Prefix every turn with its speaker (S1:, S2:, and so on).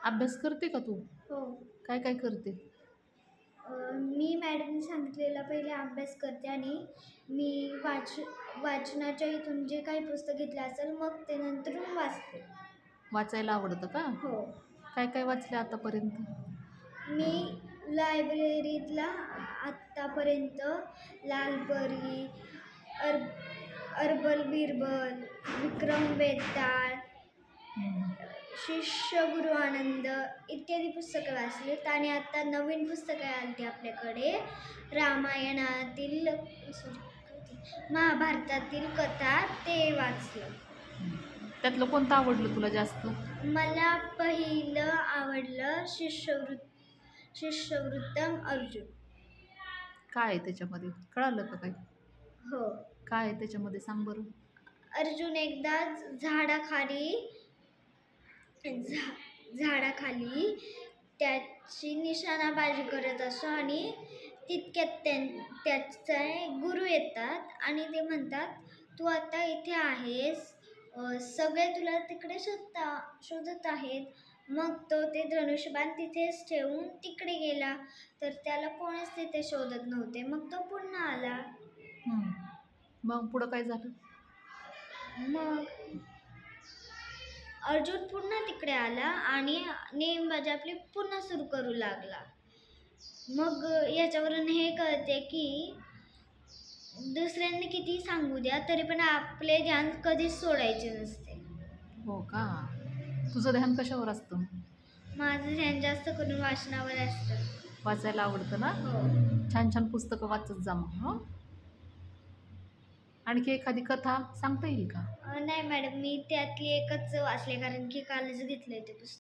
S1: अभ्यास करते का तू?
S2: हो.
S1: काय काय करते?
S2: मी मॅडमनी सांगितलेला पहिले अभ्यास करते आणि मी वाचनाच्या इथून जे काही पुस्तक घेतलं असेल मग ते नंतरून वाचते.
S1: वाचायला आवडतं का?
S2: हो.
S1: काय काय वाचले आतापर्यंत?
S2: मी लायब्ररीतला आत्तापर्यंत लालपरी, अर अरबल बिरबल, विक्रम बेताळ, शिष्य गुरु आनंद इत्यादी पुस्तकं वाचलीत आणि आता नवीन पुस्तकं आली आपल्याकडे रामायणातील महाभारतातील कथा ते वाचलं.
S1: त्यातलं कोणतं आवडलं तुला जास्त?
S2: मला पहिलं आवडलं शिष्यवृत्तम अर्जुन.
S1: काय आहे त्याच्यामध्ये? कळालं का काही?
S2: हो.
S1: काय आहे त्याच्यामध्ये सांग बरं.
S2: अर्जुन एकदा झाडाखाली त्याची निशाणाबाजी करत असतो आणि तितक्यात त्याचे गुरु येतात आणि ते म्हणतात तू आता इथे आहेस, सगळे तुला तिकडे शोधत आहेत. मग तो ते धनुष्यबाण तिथेच ठेवून तिकडे गेला तर त्याला कोणीच तिथे शोधत नव्हते. मग तो पुन्हा आला.
S1: मग पुढं काय झालं?
S2: मग अर्जुन पुन्हा तिकडे आला आणि नेमबाजी आपली पुन्हा सुरू करू लागला. मग याच्यावरून हे कळते की दुसऱ्यांनी किती सांगू द्या तरी पण आपले ध्यान कधीच सोडायचे नसते.
S1: हो का? तुझं ध्यान कशावर असतं?
S2: माझं ध्यान जास्त करून वाचनावर असतं.
S1: वाचायला आवडतं ना?
S2: हो.
S1: छान छान पुस्तकं वाचत जा मग. हं? आणखी एखादी कथा सांगता येईल का?
S2: नाही मॅडम, मी त्यातली एकच वाचले कारण की कालच घेतलंय ते पुस्तक.